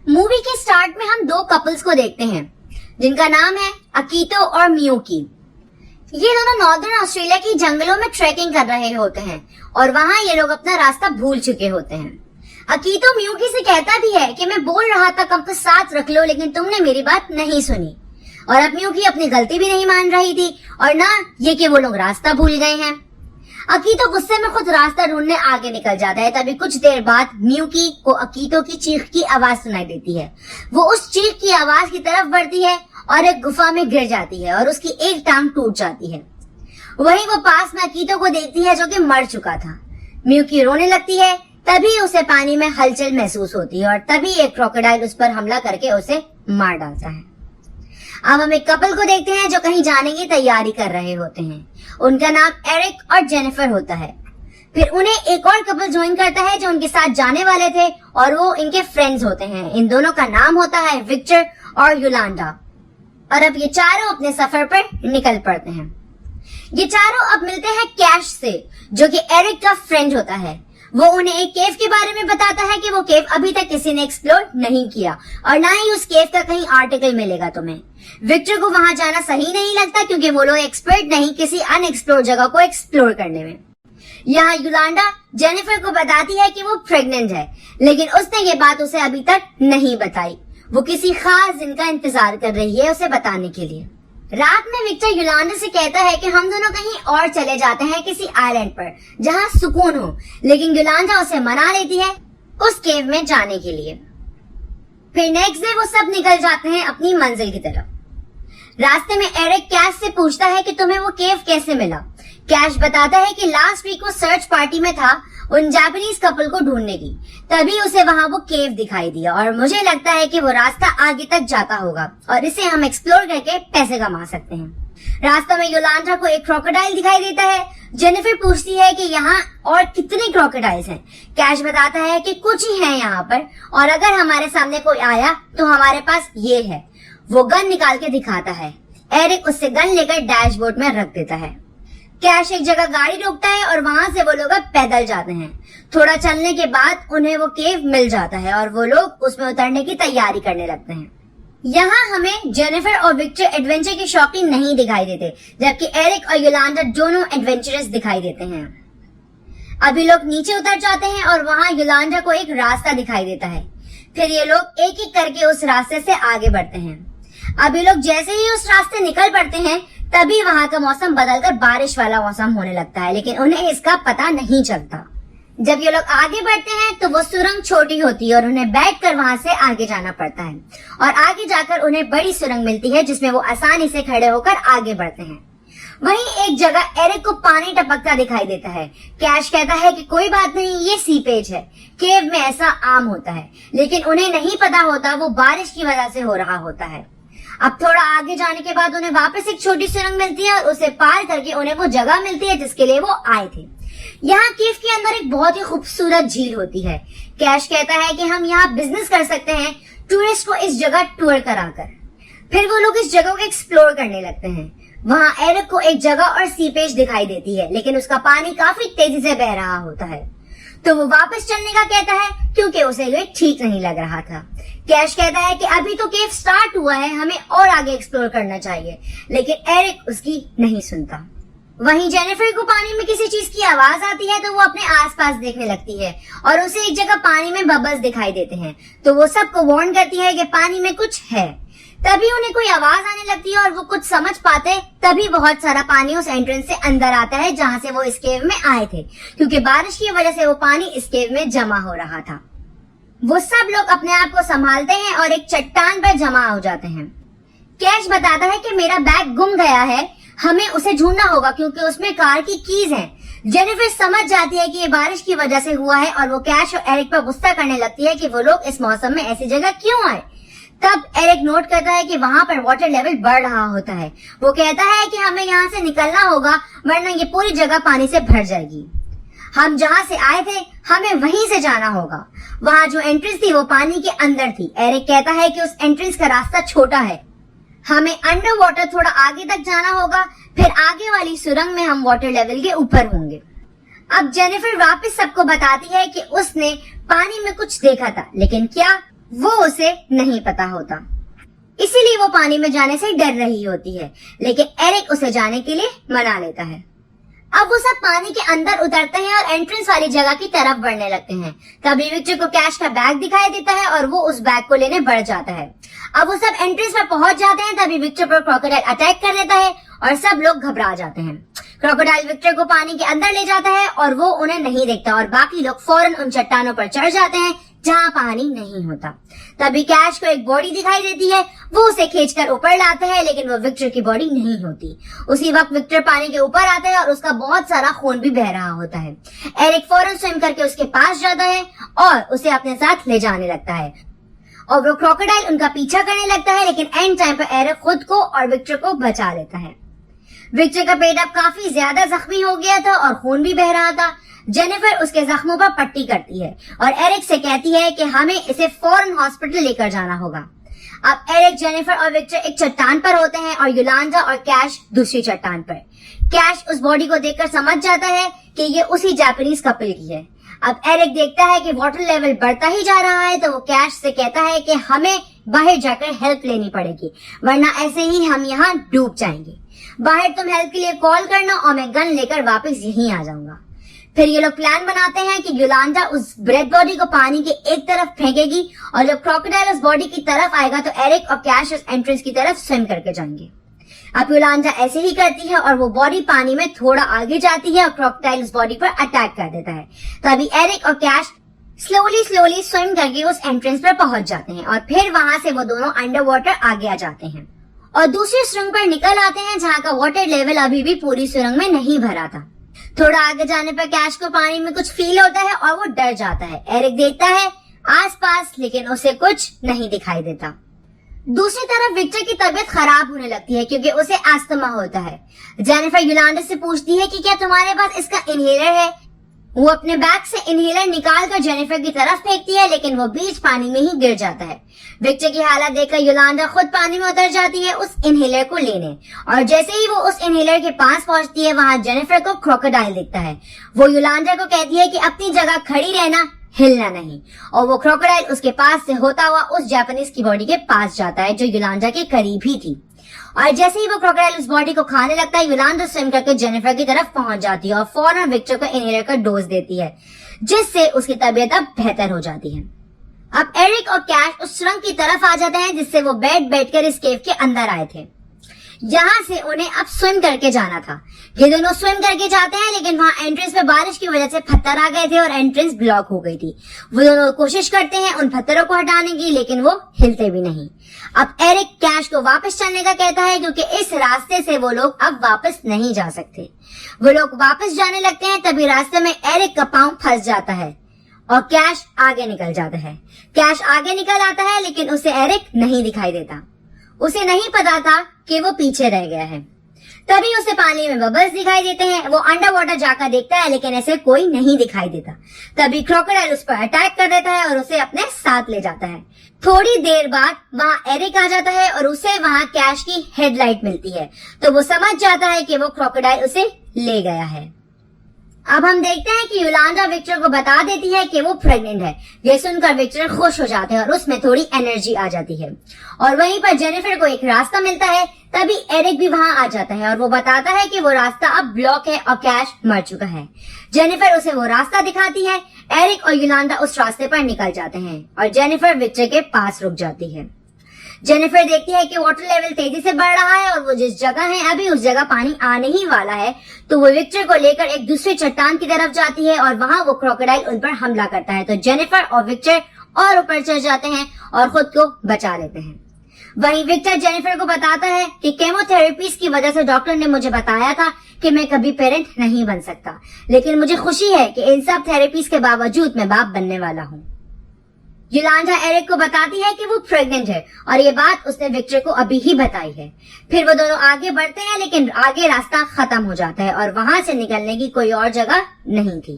Movie के start में हम दो कपल्स को देखते हैं जिनका नाम है अकीतो और मियुकी। ये दोनों नॉर्दर्न ऑस्ट्रेलिया की जंगलों में ट्रैकिंग कर रहे होते हैं और वहाँ ये लोग अपना रास्ता भूल चुके होते हैं। अकीतो मियुकी से कहता भी है कि मैं बोल रहा था कंपास साथ रख लो, लेकिन तुमने मेरी बात नहीं सुनी। और अब मियुकी अपनी गलती भी नहीं मान रही थी और ना ये कि वो लोग रास्ता भूल गए हैं। अकीतो गुस्से में खुद रास्ता ढूंढने आगे निकल जाता है। तभी कुछ देर बाद मियुकी को अकीतो की चीख की आवाज सुनाई देती है। वो उस चीख की आवाज की तरफ बढ़ती है और एक गुफा में गिर जाती है और उसकी एक टांग टूट जाती है। वहीं वो पास में अकीतो को देखती है जो कि मर चुका था। मियुकी रोने लगती है। तभी उसे पानी में हलचल महसूस होती है और तभी एक क्रोकोडाइल उस पर हमला करके उसे मार डालता है। अब हम एक कपल को देखते हैं जो कहीं जाने की तैयारी कर रहे होते हैं। उनका नाम एरिक और जेनिफर होता है। फिर उन्हें एक और कपल ज्वाइन करता है जो उनके साथ जाने वाले थे और वो इनके फ्रेंड्स होते हैं। इन दोनों का नाम होता है विक्टर और योलांडा। और अब ये चारों अपने सफर पर निकल पड़ते हैं। ये चारों अब मिलते हैं कैश से जो कि एरिक का फ्रेंड होता है। वो उन्हें एक केव के बारे में बताता है कि वो केव अभी तक किसी ने एक्सप्लोर नहीं किया और ना ही उस केव का कहीं आर्टिकल मिलेगा तुम्हें। विक्टर को वहां जाना सही नहीं लगता क्योंकि वो लोग एक्सपर्ट नहीं किसी अनएक्सप्लोर जगह को एक्सप्लोर करने में। यहाँ योलांडा जेनिफर को बताती है कि वो प्रेग्नेंट है, लेकिन उसने ये बात उसे अभी तक नहीं बताई। वो किसी खास दिन का इंतजार कर रही है उसे बताने के लिए। रात में विक्टर योलांडा से कहता है कि हम दोनों कहीं और चले जाते हैं किसी आइलैंड पर जहाँ सुकून हो, लेकिन योलांडा उसे मना लेती है उस केव में जाने के लिए। फिर नेक्स्ट डे वो सब निकल जाते हैं अपनी मंजिल की तरफ। रास्ते में एरिक कैश से पूछता है कि तुम्हें वो केव कैसे मिला। कैश बताता है कि लास्ट वीक वो सर्च पार्टी में था उन जापानीज कपल को ढूंढने की, तभी उसे वहां वो केव दिखाई दिया और मुझे लगता है कि वो रास्ता आगे तक जाता होगा और इसे हम एक्सप्लोर करके पैसे कमा सकते हैं। रास्ते में योलांडा को एक क्रोकोडाइल दिखाई देता है। जेनिफर पूछती है कि यहाँ और कितने क्रोकोडाइल्स हैं। कैश बताता है कि कुछ ही हैं यहाँ पर और अगर हमारे सामने कोई आया तो हमारे पास ये है। वो गन निकाल के दिखाता है। एरिक उससे गन लेकर डैशबोर्ड में रख देता है। कैश एक जगह गाड़ी रोकता है और वहां से वो लोग पैदल जाते हैं। थोड़ा चलने के बाद उन्हें वो केव मिल जाता है और वो लोग उसमें उतरने की तैयारी करने लगते हैं। यहाँ हमें जेनिफर और विक्टर एडवेंचर के शौकीन नहीं दिखाई देते, जबकि एरिक और योलांडा दोनों एडवेंचरस दिखाई देते हैं। अभी लोग नीचे उतर जाते हैं और वहाँ योलांडा को एक रास्ता दिखाई देता है। फिर ये लोग एक एक करके उस रास्ते से आगे बढ़ते हैं। अभी लोग जैसे ही उस रास्ते निकल पड़ते हैं तभी वहाँ का मौसम बदलकर बारिश वाला मौसम होने लगता है, लेकिन उन्हें इसका पता नहीं चलता। जब ये लोग आगे बढ़ते हैं तो वो सुरंग छोटी होती है और उन्हें बैठकर वहां से आगे जाना पड़ता है और आगे जाकर उन्हें बड़ी सुरंग मिलती है जिसमें वो आसानी से खड़े होकर आगे बढ़ते हैं। वहीं एक जगह एरिक को पानी टपकता दिखाई देता है। कैश कहता है कि कोई बात नहीं, ये सीपेज है, केव में ऐसा आम होता है, लेकिन उन्हें नहीं पता होता वो बारिश की वजह से हो रहा होता है। अब थोड़ा आगे जाने के बाद उन्हें वापस एक छोटी सुरंग मिलती है और उसे पार करके उन्हें वो जगह मिलती है जिसके लिए वो आए थे। यहाँ केव के अंदर एक बहुत ही खूबसूरत झील होती है। कैश कहता है कि हम यहाँ बिजनेस कर सकते हैं टूरिस्ट को इस जगह टूर कराकर। फिर वो लोग इस जगह को एक्सप्लोर करने लगते हैं। वहाँ एरिक को एक जगह और सीपेज दिखाई देती है, लेकिन उसका पानी काफी तेजी से बह रहा होता है, तो वो वापस चलने का कहता है क्योंकि उसे ये ठीक नहीं लग रहा था। कैश कहता है कि अभी तो केव स्टार्ट हुआ है, हमें और आगे एक्सप्लोर करना चाहिए, लेकिन एरिक उसकी नहीं सुनता। वहीं जेनिफर को पानी में किसी चीज की आवाज आती है तो वो अपने आसपास देखने लगती है और उसे एक जगह पानी में बबल्स दिखाई देते हैं, तो वो सबको वार्न करती है कि पानी में कुछ है। तभी उन्हें कोई आवाज आने लगती है और वो कुछ समझ पाते, तभी बहुत सारा पानी उस एंट्रेंस से अंदर आता है जहां से वो इस केव में आए थे, क्योंकि बारिश की वजह से वो पानी इस केव में जमा हो रहा था। वो सब लोग अपने आप को संभालते हैं और एक चट्टान पर जमा हो जाते हैं। कैश बताता है कि मेरा बैग गुम गया है, हमें उसे ढूंढना होगा क्योंकि उसमें कार की कीज हैं। जेनिफर समझ जाती है कि ये बारिश की वजह से हुआ है और वो कैश और एरिक पर गुस्सा करने लगती है कि वो लोग इस मौसम में ऐसी जगह क्यों आए। तब एरिक नोट करता है कि वहाँ पर वाटर लेवल बढ़ रहा होता है। वो कहता है कि हमें यहाँ से निकलना होगा वरना ये पूरी जगह पानी से भर जाएगी। हम जहाँ से आए थे हमें वहीं से जाना होगा। वहाँ जो एंट्रेंस थी वो पानी के अंदर थी। एरिक कहता है कि उस एंट्रेंस का रास्ता छोटा है, हमें अंडर वाटर थोड़ा आगे तक जाना होगा, फिर आगे वाली सुरंग में हम वाटर लेवल के ऊपर होंगे। अब जेनिफर वापस सबको बताती है कि उसने पानी में कुछ देखा था, लेकिन क्या वो उसे नहीं पता होता, इसीलिए वो पानी में जाने से डर रही होती है, लेकिन एरिक उसे जाने के लिए मना लेता है। अब वो सब पानी के अंदर उतरते हैं और एंट्रेंस वाली जगह की तरफ बढ़ने लगते हैं। तभी विक्टर को कैश का बैग दिखाई देता है और वो उस बैग को लेने बढ़ जाता है। अब वो सब एंट्रेंस पर पहुंच जाते हैं, तभी विक्टर पर क्रोकोडाइल अटैक कर देता है और सब लोग घबरा जाते हैं। क्रोकोडाइल विक्टर को पानी के अंदर ले जाता है और वो उन्हें नहीं देखता और बाकी लोग फौरन उन चट्टानों पर चढ़ जाते हैं जहाँ पानी नहीं होता। तभी कैश को एक बॉडी दिखाई देती है, वो उसे खींचकर ऊपर लाता है, लेकिन वो विक्टर की बॉडी नहीं होती। उसी वक्त विक्टर पानी के ऊपर आता है और उसका बहुत सारा खून भी बह रहा होता है। एरिक फौरन स्विम करके उसके पास जाता है और उसे अपने साथ ले जाने लगता है और वो क्रोकोडाइल उनका पीछा करने लगता है, लेकिन एंड टाइम पर एरिक खुद को और विक्टर को बचा लेता है। विक्टर का पेट अब काफी ज्यादा जख्मी हो गया था और खून भी बह रहा था। जेनिफर उसके जख्मों पर पट्टी करती है और एरिक से कहती है कि हमें इसे फौरन हॉस्पिटल लेकर जाना होगा। अब एरिक, जेनिफर और विक्टर एक चट्टान पर होते हैं और योलांडा और कैश दूसरी चट्टान पर। कैश उस बॉडी को देखकर समझ जाता है कि ये उसी जापानीज कपल की है। अब एरिक देखता है कि वाटर लेवल बढ़ता ही जा रहा है, तो वो कैश से कहता है कि हमें बाहर जाकर हेल्प लेनी पड़ेगी, वरना ऐसे ही हम यहाँ डूब जाएंगे। बाहर तुम हेल्प के लिए कॉल करना और मैं गन लेकर वापस यहीं आ जाऊंगा। फिर ये लोग प्लान बनाते हैं कि योलांडा उस ब्रेड बॉडी को पानी के एक तरफ फेंकेगी और जब क्रोकोडाइल उस बॉडी की तरफ आएगा तो एरिक और कैश उस एंट्रेंस की तरफ स्विम करके जाएंगे। अब योलांडा ऐसे ही करती है और वो बॉडी पानी में थोड़ा आगे जाती है और क्रोकोडाइल उस बॉडी पर अटैक कर देता है। तभी एरिक और कैश स्लोली स्विम करके उस एंट्रेंस पर पहुंच जाते हैं और फिर वहां से वो दोनों अंडर वाटर आगे आ जाते हैं और दूसरी सुरंग पर निकल आते हैं, जहाँ का वाटर लेवल अभी भी पूरी सुरंग में नहीं भरा था। थोड़ा आगे जाने पर कैश को पानी में कुछ फील होता है और वो डर जाता है। एरिक देखता है आसपास, लेकिन उसे कुछ नहीं दिखाई देता। दूसरी तरफ विक्टर की तबीयत खराब होने लगती है क्योंकि उसे अस्थमा होता है। जेनिफर योलांडा से पूछती है कि क्या तुम्हारे पास इसका इनहेलर है। वो अपने बैग से इनहेलर निकाल कर जेनिफर की तरफ फेंकती है, लेकिन वो बीच पानी में ही गिर जाता है। विक्टर की हालत देखकर योलांडा खुद पानी में उतर जाती है उस इनहेलर को लेने, और जैसे ही वो उस इनहेलर के पास पहुंचती है वहां जेनिफर को क्रोकोडाइल दिखता है। वो योलांडा को कहती है कि अपनी जगह खड़ी रहना, हिलना नहीं, और वो क्रोकोडाइल उसके पास से होता हुआ उस जापानीज की बॉडी के पास जाता है जो योलांडा के करीब ही थी। और जैसे ही वो क्रोकोडाइल उस बॉडी को खाने लगता है, योलांडा स्विम करके जेनिफर की तरफ पहुंच जाती है और फौरन विक्टर को इनहेलर का डोज देती है, जिससे उसकी तबीयत अब बेहतर हो जाती है। अब एरिक और कैश उस सुरंग की तरफ आ जाते हैं जिससे वो बैठकर इस केव के अंदर आए थे। यहाँ से उन्हें अब स्विम करके जाना था। ये दोनों स्विम करके जाते हैं, लेकिन वहाँ एंट्रेंस पे बारिश की वजह से पत्थर आ गए थे और एंट्रेंस ब्लॉक हो गई थी। वो दोनों कोशिश करते हैं उन पत्थरों को हटाने की, लेकिन वो हिलते भी नहीं। अब एरिक कैश को वापस चलने का कहता है क्योंकि इस रास्ते से वो लोग अब वापस नहीं जा सकते। वो लोग वापस जाने लगते हैं, तभी रास्ते में एरिक का पांव फंस जाता है और कैश आगे निकल जाता है। कैश आगे निकल आता है, लेकिन उसे एरिक नहीं दिखाई देता। उसे नहीं पता था कि वो पीछे रह गया है। तभी उसे पानी में बबल्स दिखाई देते हैं। वो अंडर वाटर जाकर देखता है, लेकिन ऐसे कोई नहीं दिखाई देता। तभी क्रोकोडाइल उस पर अटैक कर देता है और उसे अपने साथ ले जाता है। थोड़ी देर बाद वहाँ एरिक आ जाता है और उसे वहाँ कैश की हेडलाइट मिलती है, तो वो समझ जाता है कि वो क्रोकोडाइल उसे ले गया है। अब हम देखते हैं कि योलांडा विक्टर को बता देती है कि वो प्रेग्नेंट है। ये सुनकर विक्टर खुश हो जाते हैं और उसमें थोड़ी एनर्जी आ जाती है। और वहीं पर जेनिफर को एक रास्ता मिलता है। तभी एरिक भी वहां आ जाता है और वो बताता है कि वो रास्ता अब ब्लॉक है और कैश मर चुका है। जेनिफर उसे वो रास्ता दिखाती है। एरिक और योलांडा उस रास्ते पर निकल जाते हैं और जेनिफर विक्टर के पास रुक जाती है। जेनिफर देखती है कि वाटर लेवल तेजी से बढ़ रहा है और वो जिस जगह है अभी उस जगह पानी आने ही वाला है, तो वो विक्टर को लेकर एक दूसरी चट्टान की तरफ जाती है और वहां वो क्रोकोडाइल उन पर हमला करता है। तो जेनिफर और विक्टर और ऊपर चढ़ जाते हैं और खुद को बचा लेते हैं। वहीं विक्टर जेनिफर को बताता है कि केमोथेरेपीज की वजह से डॉक्टर ने मुझे बताया था कि मैं कभी पेरेंट नहीं बन सकता, लेकिन मुझे खुशी है कि इन सब थेरेपीज के बावजूद मैं बाप बनने वाला हूँ। योलांडा एरिक को बताती है कि वो प्रेग्नेंट है और ये बात उसने विक्टर को अभी ही बताई है। फिर वो दोनों आगे बढ़ते हैं, लेकिन आगे रास्ता खत्म हो जाता है और वहां से निकलने की कोई और जगह नहीं थी।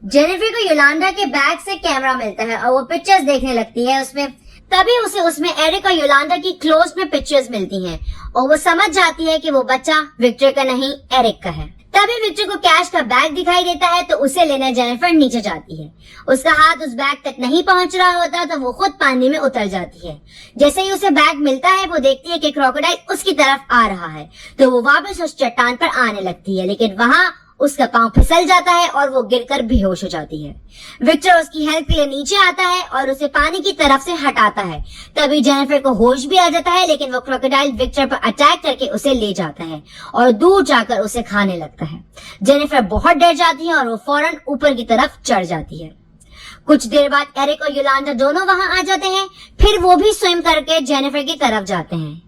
जेनिफर को योलांडा के बैग से कैमरा मिलता है और वो पिक्चर्स देखने लगती है उसमें। तभी उसे उसमें एरिक और योलांडा की क्लोज में पिक्चर्स मिलती हैं और वो समझ जाती है कि वो बच्चा विक्टर का नहीं एरिक का है। तभी विक्टर को कैश का बैग दिखाई देता है तो उसे लेने जेनिफर नीचे जाती है। उसका हाथ उस बैग तक नहीं पहुंच रहा होता तो वो खुद पानी में उतर जाती है। जैसे ही उसे बैग मिलता है वो देखती है कि क्रोकोडाइल उसकी तरफ आ रहा है तो वो वापस उस चट्टान पर आने लगती है, लेकिन वहां उसका पांव फिसल जाता है और वो गिरकर बेहोश हो जाती है। विक्टर उसकी हेल्प के लिए नीचे आता है और उसे पानी की तरफ से हटाता है। तभी जेनिफर को होश भी आ जाता है, लेकिन वो क्रोकोडाइल विक्टर पर अटैक करके उसे ले जाता है और दूर जाकर उसे खाने लगता है। जेनिफर बहुत डर जाती है और वो फौरन ऊपर की तरफ चढ़ जाती है। कुछ देर बाद एरिक और योलांडा दोनों वहां आ जाते हैं। फिर वो भी स्विम करके जेनिफर की तरफ जाते हैं।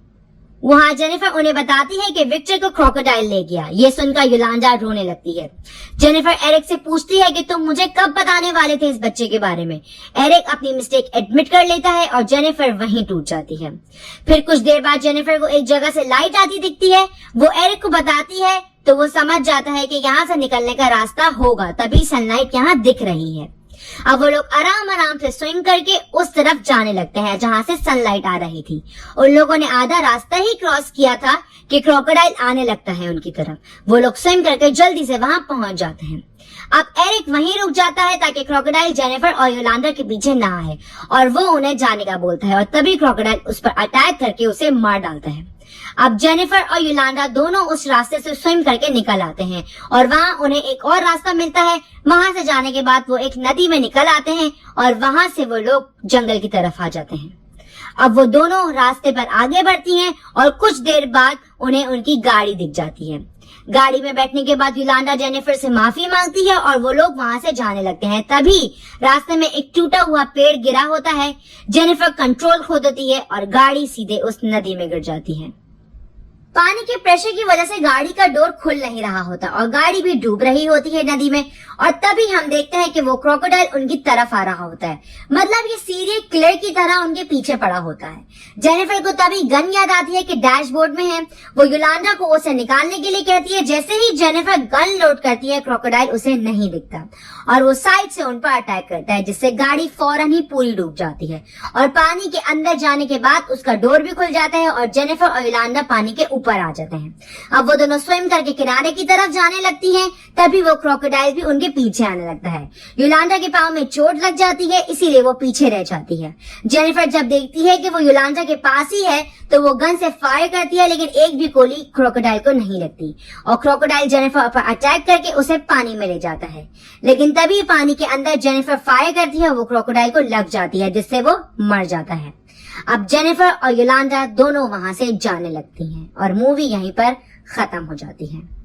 वहां जेनिफर उन्हें बताती है कि विक्टर को क्रोकोडाइल ले गया। ये सुनकर योलांडा रोने लगती है। जेनिफर एरिक से पूछती है कि तुम मुझे कब बताने वाले थे इस बच्चे के बारे में। एरिक अपनी मिस्टेक एडमिट कर लेता है और जेनिफर वहीं टूट जाती है। फिर कुछ देर बाद जेनिफर को एक जगह से लाइट आती दिखती है। वो एरिक को बताती है तो वो समझ जाता है कि यहाँ से निकलने का रास्ता होगा। तभी सनलाइट यहाँ दिख रही है। अब वो लोग आराम आराम से स्विंग करके उस तरफ जाने लगते हैं जहां से सनलाइट आ रही थी। उन लोगों ने आधा रास्ता ही क्रॉस किया था कि क्रोकोडाइल आने लगता है उनकी तरफ। वो लोग स्विम करके जल्दी से वहां पहुंच जाते हैं। अब एरिक वहीं रुक जाता है ताकि क्रोकोडाइल जेनिफर और योलांडा के पीछे ना आए और वो उन्हें जाने का बोलता है और तभी क्रोकोडाइल उस पर अटैक करके उसे मार डालता है। अब जेनिफर और योलांडा दोनों उस रास्ते से स्विम करके निकल आते हैं और वहां उन्हें एक और रास्ता मिलता है। वहां से जाने के बाद वो एक नदी में निकल आते हैं और वहां से वो लोग जंगल की तरफ आ जाते हैं। अब वो दोनों रास्ते पर आगे बढ़ती हैं और कुछ देर बाद उन्हें उनकी गाड़ी दिख जाती है। गाड़ी में बैठने के बाद योलांडा जेनिफर से माफी मांगती है और वो लोग वहां से जाने लगते हैं। तभी रास्ते में एक टूटा हुआ पेड़ गिरा होता है। जेनिफर कंट्रोल खो देती है और गाड़ी सीधे उस नदी में गिर जाती है। पानी के प्रेशर की वजह से गाड़ी का डोर खुल नहीं रहा होता और गाड़ी भी डूब रही होती है नदी में। और तभी हम देखते हैं कि वो क्रोकोडाइल उनकी तरफ आ रहा होता है। मतलब ये सीरियल किलर की तरह उनके पीछे पड़ा होता है। जेनिफर को तभी गन याद आती है कि डैशबोर्ड में है। वो योलांडा को उसे निकालने के लिए कहती है। जैसे ही जेनिफर गन लोड करती है क्रोकोडाइल उसे नहीं दिखता और वो साइड से उन पर अटैक करता है, जिससे गाड़ी फौरन ही पूरी डूब जाती है और पानी के अंदर जाने के बाद उसका डोर भी खुल जाता है और जेनिफर और योलांडा पानी के ऊपर आ जाते हैं। अब वो दोनों स्विम करके किनारे की तरफ जाने लगती हैं। तभी वो क्रोकोडाइल भी उनके पीछे आने लगता है। योलांडा के पांव में चोट लग जाती है, इसीलिए वो पीछे रह जाती है। जेनिफर जब देखती है कि वो योलांडा के पास ही है तो वो गन से फायर करती है, लेकिन एक भी गोली क्रोकोडाइल को नहीं लगती और क्रोकोडाइल जेनिफर पर अटैक करके उसे पानी में ले जाता है। लेकिन तभी पानी के अंदर जेनिफर फायर करती है और वो क्रोकोडाइल को लग जाती है, जिससे वो मर जाता है। अब जेनिफर और योलांडा दोनों वहां से जाने लगती हैं और मूवी यहीं पर खत्म हो जाती है।